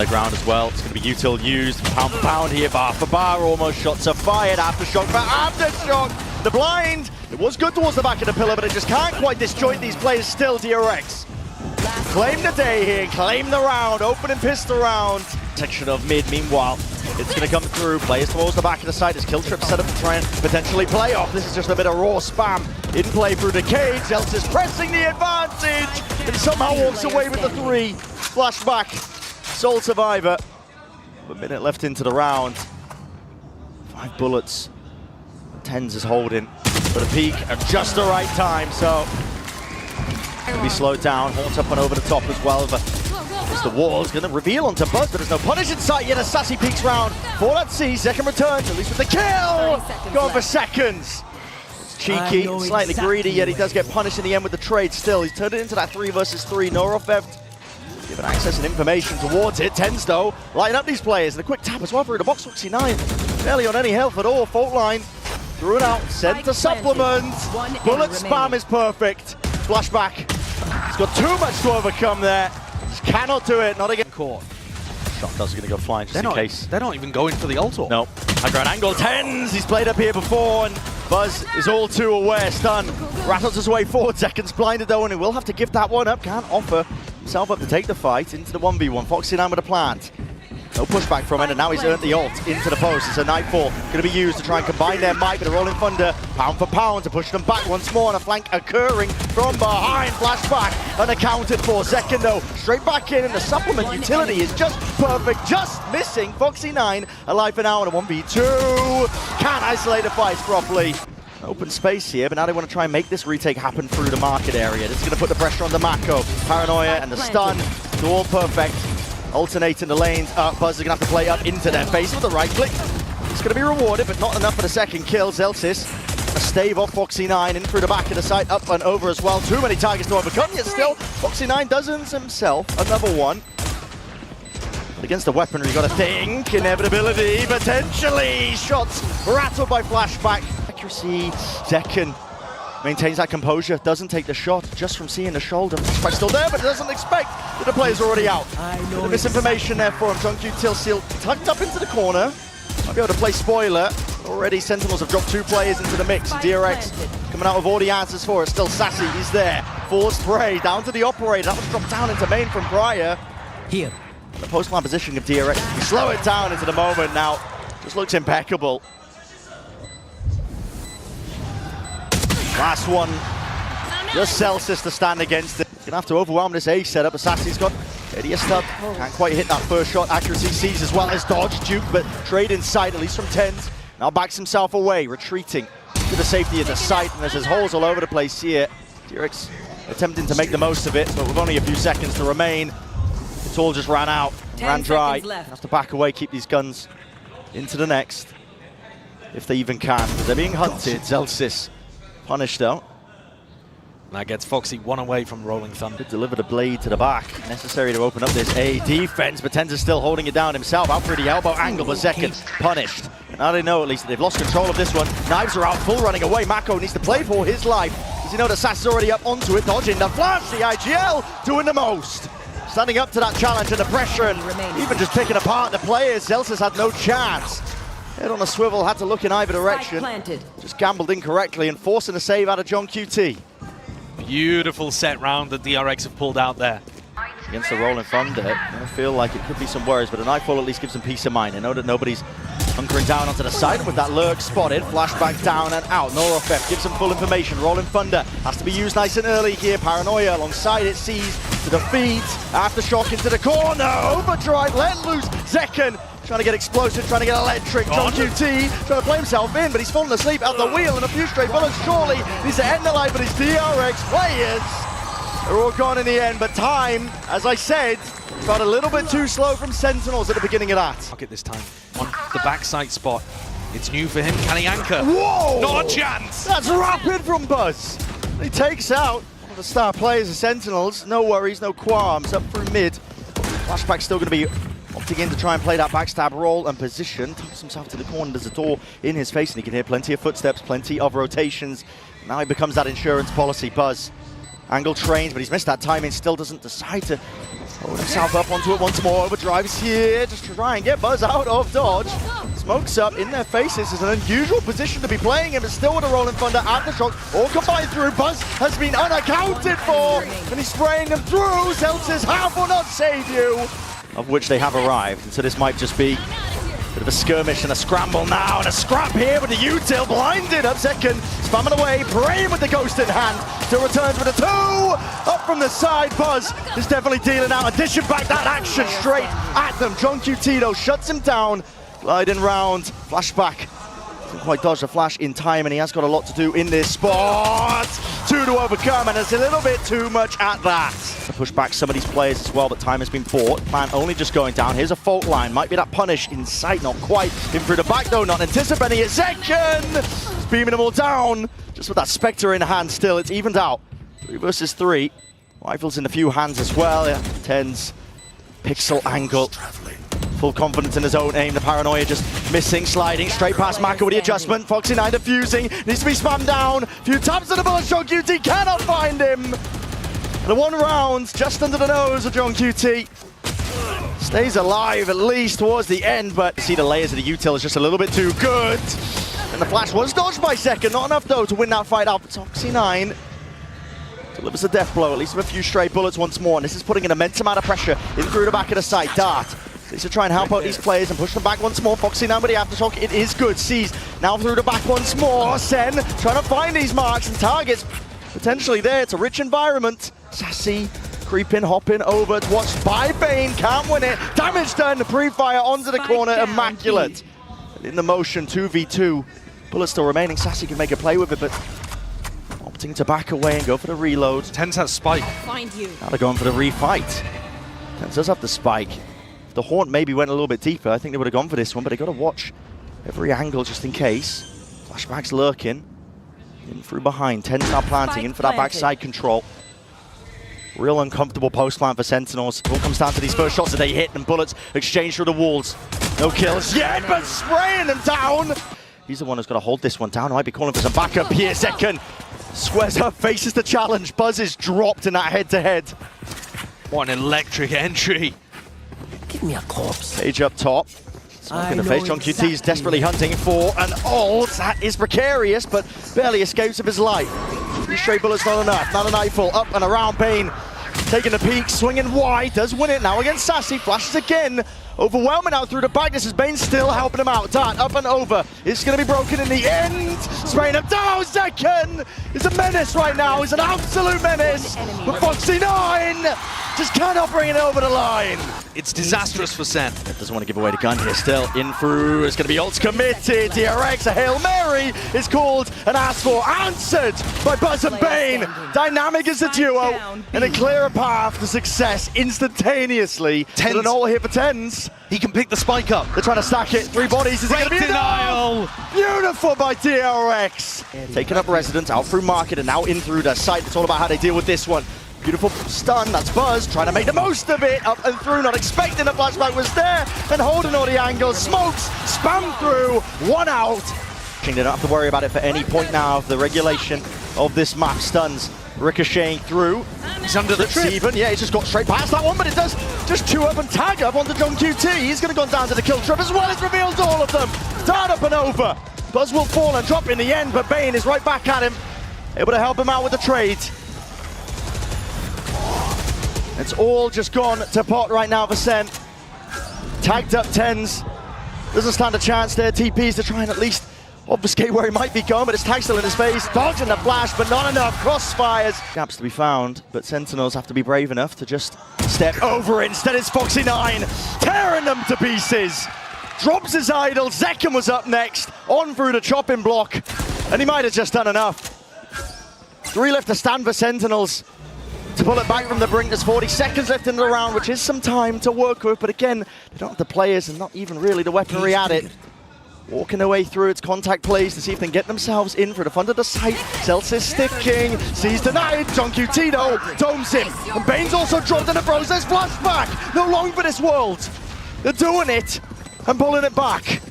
Ground as well. It's going to be util used, pound for pound here, bar for bar, almost shots are fired, aftershock for aftershock. The blind, it was good towards the back of the pillar, but it just can't quite disjoint these players still. DRX claim the day here, claim the round, opening pistol round. Section of mid, meanwhile, it's going to come through, players towards the back of the site as kill trip set up to try and potentially play off. This is just a bit of raw spam in play through the cage. Zelsis pressing the advantage and somehow walks away with the 3. Flashback. Sole survivor. A minute left into the round. 5 bullets. Tens is holding for the peak at just the right time, so gonna be slowed down. Haunts up and over the top as well. The wall's gonna reveal onto Buzz, but there's no punish in sight yet. A sassy peaks round for that C. Second returns, at least with the kill. Going for seconds. It's cheeky, slightly greedy, yet he does get punished in the end with the trade still. He's turned it into that 3 versus 3. Nora theft. Given access and information towards it. Tens though, lighting up these players. And a quick tap as well through the box. 69, barely on any health at all. Fault line, threw it out, sent to supplement. Bullet spam is perfect. Flashback, he's got too much to overcome there. Just cannot do it, not again. Caught. Shotgun's gonna go flying just in case. They're not even going for the ult. No, high ground angle, Tens. He's played up here before, and Buzz is all too aware. Stun, rattles his way forward. Seconds blinded though, and he will have to give that one up. Can't offer himself up to take the fight into the 1v1. Foxy9 with a plant. No pushback from it, and now he's earned the ult into the post. It's a Nightfall going to be used to try and combine their might, but a rolling thunder, pound for pound to push them back once more, and a flank occurring from behind. Flashback, unaccounted for. Second though, straight back in, and the supplement utility is just perfect, just missing. Foxy9 alive for now in a 1v2. Can't isolate the fights properly. Open space here, but now they want to try and make this retake happen through the market area. This is going to put the pressure on the Mako. Paranoia and the stun, they're all perfect. Alternating the lanes. Buzz is going to have to play up into their face with the right click. It's going to be rewarded, but not enough for the second kill. Zelsis, a stave off Foxy9 in through the back of the site, up and over as well. Too many targets to overcome, yet still Foxy9 dozens himself another one. But against the weaponry, you got to think. Inevitability, potentially. Shots rattled by Flashback. Accuracy, Zekken maintains that composure, doesn't take the shot just from seeing the shoulder. Flashback's still there, but doesn't expect that the player's already out. The misinformation there for him. JohnQ Seal tucked up into the corner. Might be able to play spoiler. Already Sentinels have dropped 2 players into the mix. DRX coming out with all the answers for it. Still Sassy, he's there. Forced prey down to the operator. That was dropped down into main from prior. Here. The post-line positioning of DRX. We slow it down into the moment now. Just looks impeccable. Last one, just Celsius to stand against it. Gonna have to overwhelm this A setup. Assassin's got Eddie a stub. Can't quite hit that first shot. Accuracy sees as well as dodge. Duke, but trade inside, at least from Tens. Now backs himself away, retreating to the safety of the site. And there's holes all over the place here. DRX attempting to make the most of it, but with only a few seconds to remain. It's all just ran out, ran dry. Have to back away, keep these guns into the next. If they even can. They're being hunted. Zelsis punished though. That gets Foxy one away from Rolling Thunder. Deliver the blade to the back. Necessary to open up this A defense, but Tens is still holding it down himself. Out for the elbow angle, but Zekken punished. Now they know at least that they've lost control of this one. Knives are out, full running away. Mako needs to play for his life. Does he know that Sass is already up onto it, dodging the flash? The IGL doing the most. Standing up to that challenge and the pressure, and even just picking apart the players. Zelsis had no chance. Head on a swivel, had to look in either direction. Just gambled incorrectly and forcing a save out of JohnQ. Beautiful set round that DRX have pulled out there. Against the Rolling Thunder, I feel like it could be some worries, but a Nightfall at least gives them peace of mind. They know that nobody's hunkering down onto the side. With that lurk spotted, flashback down and out. Norofef gives them full information. Rolling Thunder has to be used nice and early here. Paranoia alongside it, sees to the feet. Aftershock into the corner. Overdrive, let loose. Zekken trying to get explosive, trying to get electric. JohnQ trying to play himself in, but he's fallen asleep at the wheel, and a few straight bullets surely needs to end the life, but his DRX players are all gone in the end. But time, as I said, got a little bit too slow from Sentinels at the beginning of that. Pocket this time on the backside spot. It's new for him. Can he anchor? Whoa! Not a chance! That's rapid from Buzz. He takes out one of the star players of Sentinels. No worries, no qualms. Up through mid. Flashback's still going to be opting in to try and play that backstab role and position. Tucks himself to the corner. There's a door in his face, and he can hear plenty of footsteps, plenty of rotations. Now he becomes that insurance policy. Buzz Angle trains, but he's missed that timing. Still doesn't decide to hold himself up onto it once more. Overdrive is here, just try and get Buzz out of dodge. Smokes up in their faces. Is an unusual position to be playing in, but still with a Rolling Thunder aftershock. All combined through. Buzz has been unaccounted for, and he's spraying them through. Seltzer's half will not save you, of which they have arrived. And so this might just be bit of a skirmish and a scramble now, and a scrap here with the util blinded up second, spamming away, praying with the ghost in hand, still returns with a 2, up from the side. Buzz is definitely dealing out, and dishing back that action straight at them. John Cutito shuts him down, gliding round, flashback. Doesn't quite dodge the flash in time, and he has got a lot to do in this spot. 2 to overcome, and it's a little bit too much at that. To push back some of these players as well, but time has been bought. Plan only just going down. Here's a fault line. Might be that punish in sight, not quite. In through the back though, not anticipating it. Second! It's beaming them all down. Just with that Spectre in hand still, it's evened out. 3 versus 3. Rifles in a few hands as well. Yeah. Tens. Pixel angle. Full confidence in his own aim. The paranoia just missing, sliding straight past Maka with the adjustment. Foxy9 defusing, needs to be spammed down. Few taps of the bullet shot. QT cannot find him. And the 1 round just under the nose of John QT. Stays alive at least towards the end, but you see the layers of the util is just a little bit too good. And the flash was dodged by second. Not enough though to win that fight out. But Foxy9 delivers a death blow, at least with a few stray bullets once more. And this is putting an immense amount of pressure in through the back of the site. Dart needs to try and help out these players and push them back once more. Foxy9 with the aftershock, it is good. Sees now through the back once more. Sen trying to find these marks and targets potentially there. It's a rich environment. Sassy creeping, hopping over, watched by Bane, can't win it. Damage done, pre-fire onto the corner, immaculate. And in the motion, 2v2. Bullets still remaining. Sassy can make a play with it, but opting to back away and go for the reload. Tens has spike. Find you. Now they're going for the refight. Tens does have the spike. The Haunt maybe went a little bit deeper. I think they would have gone for this one, but they got to watch every angle just in case. Flashback's lurking. In through behind. Tens now planting, in for that backside control. Real uncomfortable post plant for Sentinels. It all comes down to these first shots that they hit, and bullets exchange through the walls. No kills yet, but spraying them down. He's the one who's got to hold this one down. Might be calling for some backup here. Second squares up, faces the challenge. Buzz is dropped in that head-to-head. What an electric entry. Give me a corpse. Page up top. Smoke in the face. John QT is desperately hunting for an ult. That is precarious, but barely escapes of his life. 3 stray bullets, not enough. Not a nightfall. Up and around Bane. Taking a peek, swinging wide. Does win it now against Sassy. Flashes again. Overwhelming out through the back. This is Bane still helping him out. Dart up and over. It's going to be broken in the end. Spraying him down. Second. He's a menace right now. He's an absolute menace. But Foxy9 just cannot bring it over the line. It's disastrous for Sen. Doesn't want to give away the gun here still. In through. It's going to be ults committed. DRX, a Hail Mary is called and asked for. Answered by Buzz and Bane. Dynamic as a duo. And a clearer path to success instantaneously. Tens. An all here for Tens. He can pick the spike up. They're trying to stack it. 3 bodies. Is it going to be Denial. enough? Beautiful by DRX. Taking up residence out through market and now in through the site. It's all about how they deal with this one. Beautiful stun, that's Buzz, trying to make the most of it, up and through, not expecting the flashback was there, and holding all the angles, smokes, spam through, 1 out. They don't have to worry about it for any point now of the regulation of this map. Stuns ricocheting through. He's under the trip. Even, yeah, he's just got straight past that one, but it does just chew up and tag up onto John QT. He's going to go down to the kill trip as well as reveals all of them. Dart up and over. Buzz will fall and drop in the end, but Bane is right back at him, able to help him out with the trade. It's all just gone to pot right now for Sen. Tagged up Tens. Doesn't stand a chance there. TPs to try and at least obfuscate where he might be going, but it's tag still in his face. Dodging the flash, but not enough. Crossfires. Gaps to be found, but Sentinels have to be brave enough to just step over it. Instead it's Foxy9 tearing them to pieces. Drops his idol. Zekken was up next. On through the chopping block, and he might have just done enough. 3 left to stand for Sentinels. To pull it back from the brink, there's 40 seconds left in the round, which is some time to work with, but again, they don't have the players and not even really the weaponry at it. Walking their way through its contact plays to see if they can get themselves in for the front of the site. Celsius sticking, sees denied, John Cutito domes him, and Bane's also dropped in the process. Flashback, no long for this world. They're doing it and pulling it back.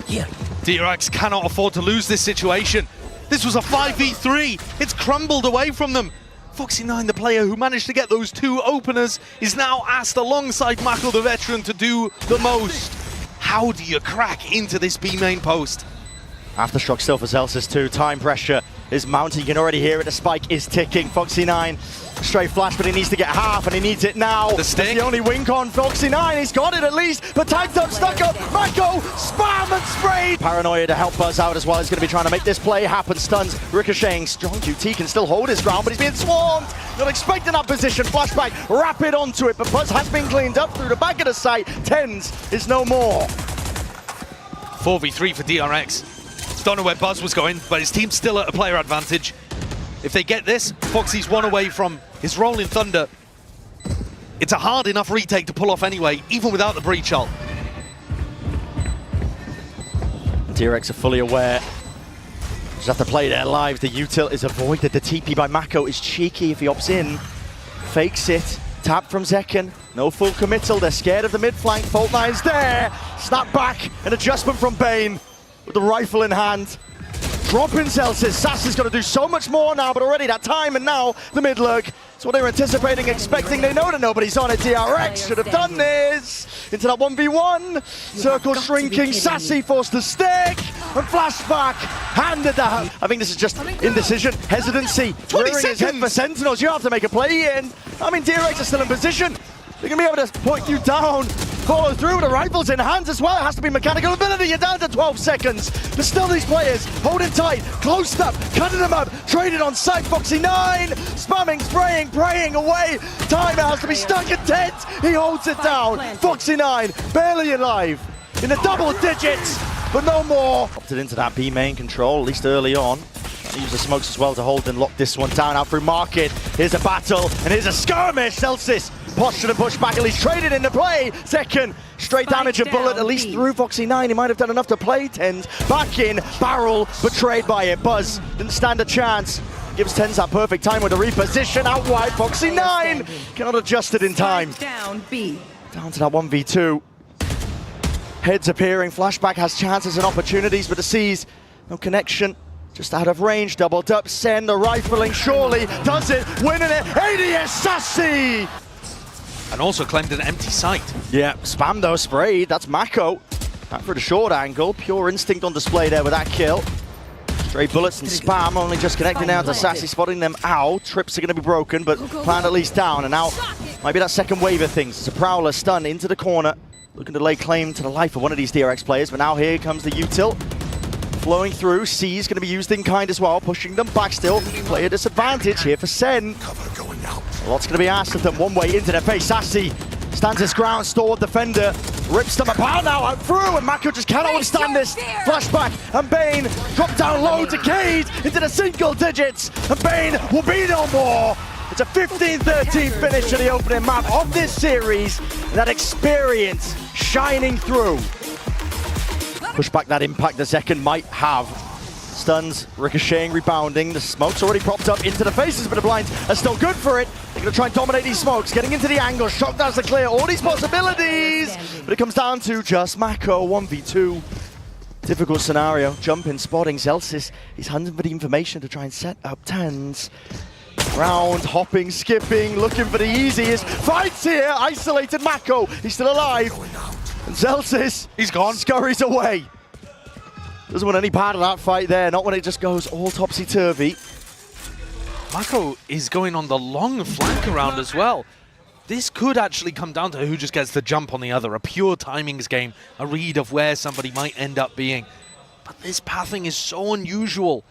Yeah. DRX cannot afford to lose this situation. This was a 5v3. It's crumbled away from them. Foxy9, the player who managed to get those 2 openers, is now asked alongside Mako, the veteran, to do the most. How do you crack into this B main post? Aftershock still for Celsius 2. Time pressure is mounting. You can already hear it. The spike is ticking. Foxy9, straight flash, but he needs to get half, and he needs it now. The stick. That's the only wink on Foxy9. He's got it at least, but tagged up, stuck up. Mako, spam and sprayed. Paranoia to help Buzz out as well. He's going to be trying to make this play happen. Stuns, ricocheting. Strong QT can still hold his ground, but he's being swarmed. Not expecting that position. Flashback, rapid onto it, but Buzz has been cleaned up through the back of the site. Tens is no more. 4v3 for DRX. Don't know where Buzz was going, but his team's still at a player advantage. If they get this, Foxy's 1 away from his Rolling Thunder. It's a hard enough retake to pull off anyway, even without the breach ult. DRX are fully aware. Just have to play their lives. The util is avoided. The TP by Mako is cheeky if he opts in. Fakes it. Tap from Zekken. No full committal. They're scared of the mid flank. Fault line's there. Snap back. An adjustment from Bane with the rifle in hand. Dropping Celsius. Sassy's got to do so much more now, but already that time and now the mid lurk. It's what they were anticipating, expecting. They know that nobody's on it. DRX should have done this. Into that 1v1. Circle shrinking. Sassy forced to stick. And flashback. Handed that. I think this is just indecision, hesitancy. 20 Rearing his head for Sentinels. You have to make a play in. I mean, DRX are still in position. They're going to be able to point you down. Follow through with the rifles in hands as well. It has to be mechanical ability. You're down to 12 seconds. But still these players holding tight, closed up, cutting them up, traded on sight. Foxy9, spamming, spraying, praying away. Time has to be stuck in tent. He holds it down. Foxy9 barely alive in the double digits, but no more. Opted into that B main control, at least early on. Use the smokes as well to hold and lock this one down out through market. Here's a battle and here's a skirmish. Celsius postured and pushed back, at least traded into play. Second, straight damage a bullet, at least through Foxy9. He might have done enough to play Tens. Back in, barrel, betrayed by it. Buzz didn't stand a chance. Gives Tens that perfect time with the reposition out wide. Foxy9 cannot adjust it in time. Down B. Down to that 1v2. Heads appearing, flashback has chances and opportunities, but the C's, no connection. Just out of range, doubled up, Sen, the rifling surely does it, winning it, ADS Sassy! And also claimed an empty site. Yeah, spam though, sprayed, that's Mako. Back for the short angle, pure instinct on display there with that kill. Straight bullets and spam, only just connecting now to Sassy, spotting them out. Trips are going to be broken, but planned at least down, and now might be that second wave of things. It's a Prowler stun into the corner, looking to lay claim to the life of one of these DRX players, but now here comes the util. Flowing through, C is going to be used in kind as well, pushing them back still. Player disadvantage here for Sen. Cover going out. A lot's going to be asked of them. One way into their face. Sassy stands his ground, stalwart defender. Rips them apart now, out through, and Mako just cannot withstand this. Flashback, and Bane drop down low, decayed into the single digits, and Bane will be no more. It's a 15-13 finish to the opening map of this series. That experience shining through. Push back that impact the second might have. Stuns, ricocheting, rebounding. The smoke's already propped up into the faces, but the blinds are still good for it. They're going to try and dominate these smokes, getting into the angle. Shock down to clear all these possibilities. But it comes down to just Mako, 1v2. Difficult scenario. Jumping, spotting. Celsius, he's hunting for the information to try and set up Tens. Round, hopping, skipping, looking for the easiest. Fights here, isolated Mako. He's still alive. And Celsius, he's gone. Scurries away. Doesn't want any part of that fight there, not when it just goes all topsy-turvy. Mako is going on the long flank around as well. This could actually come down to who just gets the jump on the other. A pure timings game, a read of where somebody might end up being. But this pathing is so unusual.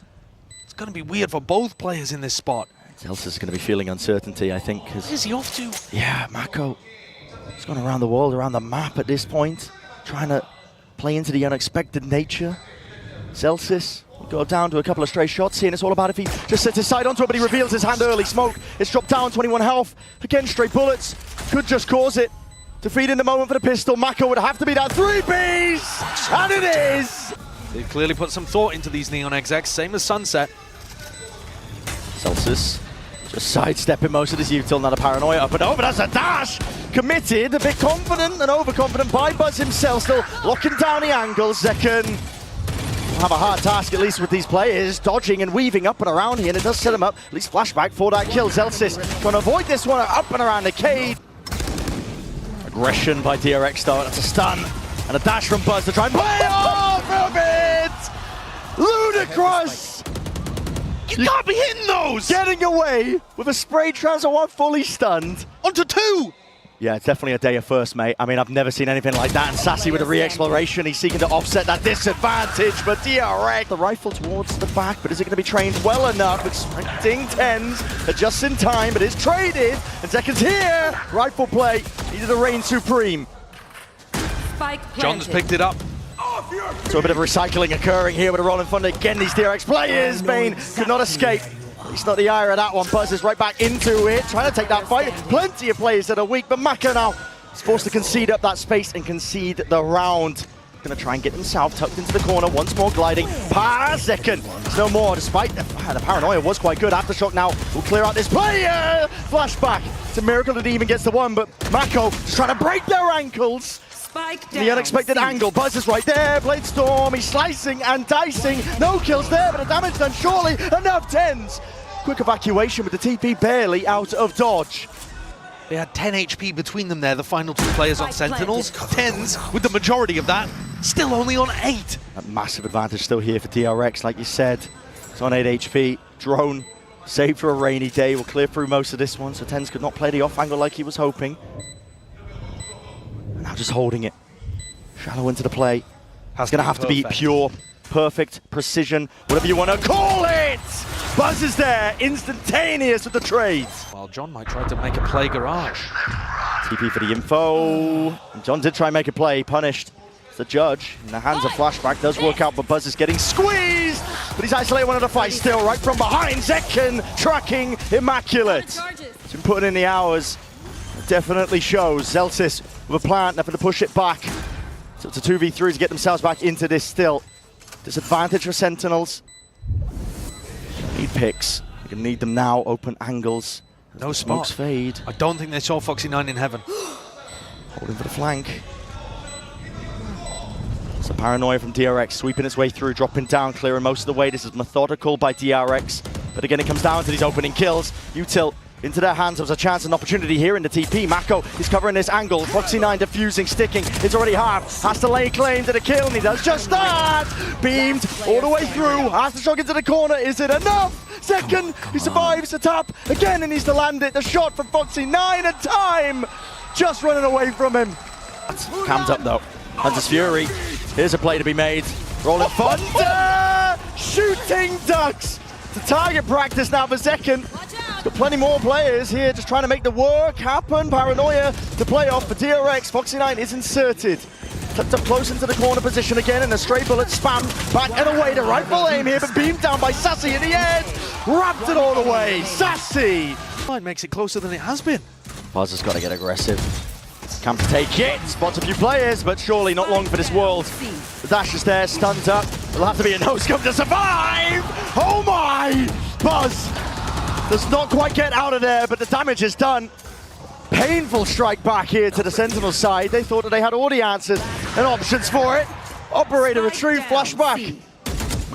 It's going to be weird for both players in this spot. Celsius is going to be feeling uncertainty, I think. Where is he off to? Yeah, Mako. He's gone around the world, around the map at this point, trying to play into the unexpected nature. Celsius will go down to a couple of stray shots here, and it's all about if he just sets his side onto it, but he reveals his hand early. Smoke, it's dropped down, 21 health. Again, straight bullets, could just cause it. Defeat in the moment for the pistol. Mako would have to be that 3-piece, and it is! They've clearly put some thought into these Neon XX, same as Sunset. Celsius just sidestepping most of this util, not a paranoia up and over. That's a dash! Committed, a bit confident and overconfident by Buzz himself, still locking down the angles. Zekken will have a hard task, at least with these players, dodging and weaving up and around here, and it does set him up. At least flashback for that kill. Zelsis trying to avoid this one, up and around the cage. Aggression by DRX though, that's a stun. And a dash from Buzz to try and play off of it! Ludicrous! You can't be hitting those! Getting away with a spray transfer one fully stunned. Onto two! Yeah, it's definitely a day of first, mate. I mean, I've never seen anything like that. And Sassy with a re-exploration, he's seeking to offset that disadvantage, but DRX, the rifle towards the back, but is it going to be trained well enough? Expecting tens, just in time, but it's traded, and seconds here. Rifle play, needed a reign supreme. John's picked it up. So a bit of recycling occurring here with a roll in front. Again, these DRX players, Bane could not escape. He's not the ire of that one. Buzz is right back into it, trying to take that fight. Plenty of players that are weak, but Maka now is forced to concede up that space and concede the round. Gonna try and get himself tucked into the corner, once more gliding. Second, there's no more, despite the paranoia was quite good. Aftershock now will clear out this player. Flashback. It's a miracle that he even gets the one, but Mako is trying to break their ankles. The unexpected angle. Buzz is right there. Blade Storm, he's slicing and dicing. No kills there, but the damage done surely. Enough tens. Quick evacuation with the TP barely out of dodge. They had 10 HP between them there, the final two players on Sentinels. Tens, with the majority of that, still only on 8. A massive advantage still here for DRX, like you said. It's on 8 HP. Drone, saved for a rainy day, will clear through most of this one, so Tens could not play the off angle like he was hoping. Now just holding it. Shallow into the play. It's going to have to be pure, perfect, precision, whatever you want to call it! Buzz is there, instantaneous with the trades. Well, John might try to make a play garage. TP for the info. And John did try and make a play, punished. It's the judge in the hands of flashback. Does work out, but Buzz is getting squeezed. But he's isolated one of the fight still, right from behind. Zekken tracking immaculate. He's been putting in the hours. It definitely shows. Zelsis with a plant, nothing to push it back. So it's a 2v3 to get themselves back into this still. Disadvantage for Sentinels. Need picks. They're going to need them now. Open angles. No smokes spot. fade. I don't think they saw Foxy9 in heaven. Holding for the flank. It's a paranoia from DRX, sweeping its way through, dropping down, clearing most of the way. This is methodical by DRX. But again, it comes down to these opening kills. Util into their hands. There was a chance and opportunity here in the TP. Mako is covering this angle. Foxy9 diffusing, sticking. It's already half. Has to lay claim to the kill, and he does just that. Beamed all the way through. Has to shock into the corner. Is it enough? Second, he survives the tap. Again, he needs to land it. The shot from Foxy9 and time. Just running away from him. Cammed up though. Hunter's Fury. Here's a play to be made. Rolling Thunder. Shooting ducks. The target practice now for Zekken. Got plenty more players here just trying to make the work happen. Paranoia to play off for DRX. Foxy9 is inserted. Tucked up close into the corner position again, and a stray bullet spam back and away. The rifle aim here, but beamed down by Sassy in the end. Wrapped it all away. Sassy! It makes it closer than it has been. Buzz has got to get aggressive. Camp to take it. Spots a few players, but surely not long for this world. The dash is there, stunned up. It'll have to be a no-scope to survive! Oh my! Buzz does not quite get out of there, but the damage is done. Painful strike back here to the Sentinel side. They thought that they had all the answers and options for it. Operator retrieve, flashback.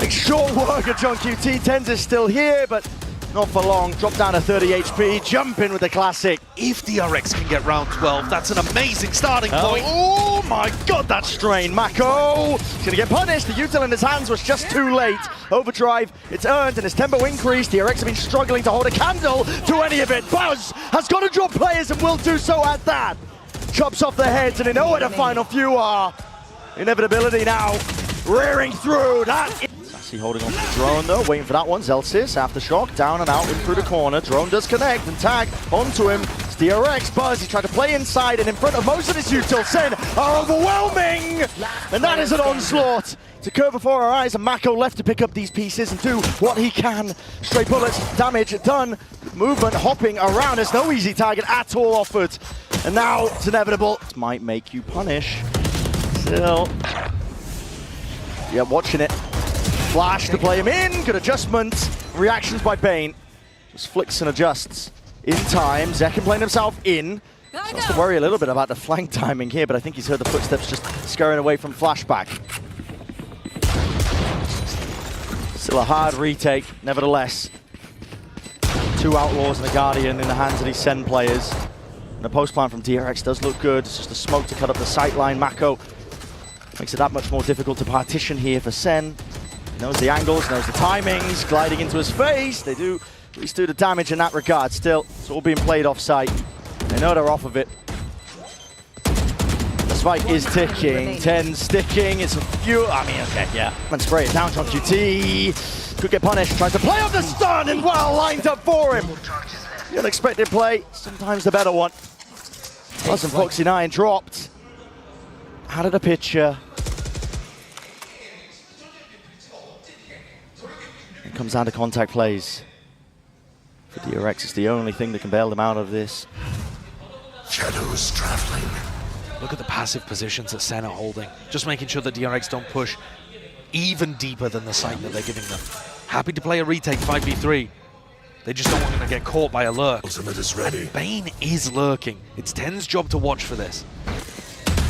Make short work of John QT. Tens is still here, but not for long. Drop down to 30 HP. Jump in with the classic. If DRX can get round 12, that's an amazing starting point. Oh my god, that strain. Mako is going to get punished. The util in his hands was just too late. Overdrive, it's earned and his tempo increased. DRX have been struggling to hold a candle to any of it. Buzz has got to drop players and will do so at that. Chops off their heads and they know where the final few are. Inevitability now rearing through. That holding on to the drone though, waiting for that one. Zelsis, Aftershock, down and out in through the corner. Drone does connect and tag onto him. It's DRX. Buzz, he tried to play inside and in front of most of his util. Sen are overwhelming! And that is an onslaught to occur before our eyes, and Mako left to pick up these pieces and do what he can. Straight bullets, damage done. Movement, hopping around. There's no easy target at all offered. And now it's inevitable. This might make you punish. Still. Yeah, watching it. Flash to play him in, good adjustment. Reactions by Bane. Just flicks and adjusts in time. Zekken playing himself in. Has to worry a little bit about the flank timing here, but I think he's heard the footsteps just scurrying away from flashback. Still a hard retake, nevertheless. 2 Outlaws and a Guardian in the hands of these Sen players. And the post plant from DRX does look good. It's just a smoke to cut up the sight line. Mako makes it that much more difficult to partition here for Sen. He knows the angles, knows the timings, gliding into his face. They do at least do the damage in that regard. Still, it's all being played off site. They know they're off of it. The spike is ticking, 10 sticking, it's a few, okay, yeah. And spray it down, John QT. Could get punished, tries to play off the stun and well lined up for him. The unexpected play, sometimes the better one. Plus and Foxy9 dropped. Added a picture. It comes down to contact plays. For DRX, it's the only thing that can bail them out of this. Shadows traveling. Look at the passive positions that Sen are holding. Just making sure that DRX don't push even deeper than the site that they're giving them. Happy to play a retake 5v3. They just don't want to get caught by a lurk. Ultimate is ready. Bane is lurking. It's Ten's job to watch for this.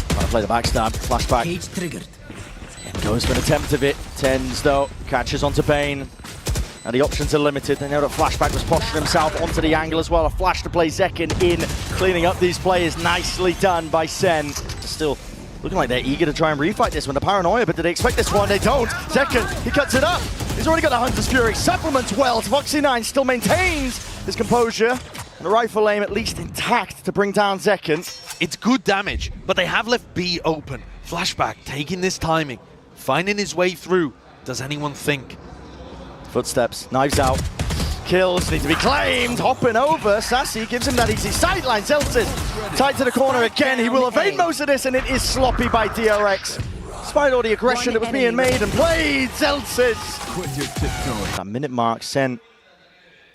Trying to play the backstab, flashback. Cage triggered. And goes for an attempt of it. Tens though, catches onto Bane. And the options are limited. They know that Flashback was posturing himself onto the angle as well. A flash to play Zekin in, cleaning up these players. Nicely done by Sen. Still looking like they're eager to try and refight this one. The paranoia, but did they expect this one? They don't. Zekin, he cuts it up. He's already got the Hunter's Fury. Supplements well. Foxy9 still maintains his composure. And a rifle aim at least intact to bring down Zekin. It's good damage, but they have left B open. Flashback taking this timing, finding his way through. Does anyone think? Footsteps, knives out. Kills need to be claimed. Hopping over. Sassy gives him that easy sideline. Zelsis tied to the corner again. He will evade most of this, and it is sloppy by DRX. Despite all the aggression that was being made and played, Zelsis. That minute mark, Sen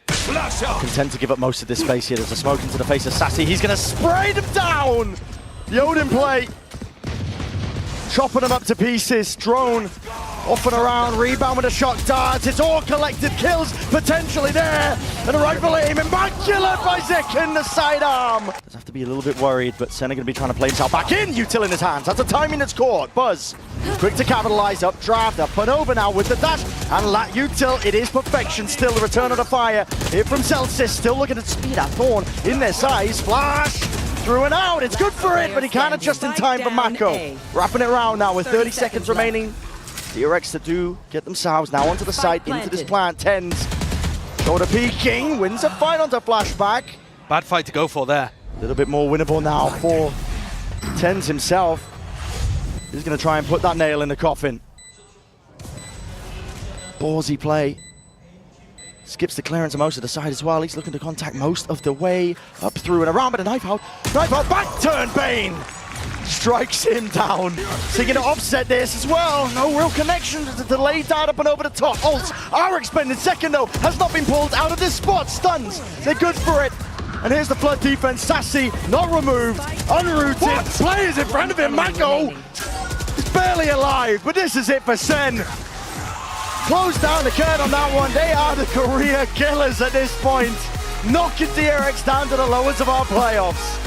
content to give up most of this space here. There's a smoke into the face of Sassy. He's going to spray them down. The Odin play. Chopping them up to pieces. Drone off and around, rebound with a shock dart. It's all collected kills potentially there. And a rifle aim, immaculate by Zekin, the sidearm. Does have to be a little bit worried, but Sen are going to be trying to play himself back in. Util in his hands. That's a timing that's caught. Buzz, quick to capitalize, up draft, up and over now with the dash. And Lat Util, it is perfection. Still the return of the fire here from Celsius. Still looking at speed at Thorn in their size. Flash. Through and out, it's good for it, but he can't adjust in time for Mako. Wrapping it around now with 30 seconds remaining. DRX to do get themselves now onto the site, into this plant. Tens, shoulder peeking, wins a fight onto Flashback. Bad fight to go for there. A little bit more winnable now for Tens himself. He's going to try and put that nail in the coffin. Ballsy play. Skips the clearance on most of the side as well. He's looking to contact most of the way up through and around, but a knife out, back turn, Bane! Strikes him down. Seeking to offset this as well. No real connection to the delayed dart up and over the top. Ults are expended. Second though, has not been pulled out of this spot. Stuns, they're good for it. And here's the flood defense. Sassy, not removed, unrooted. Players in front of him. Mako is barely alive, but this is it for Sen. Close down the curtain on that one. They are the career killers at this point. Knocking DRX down to the lowest of our playoffs.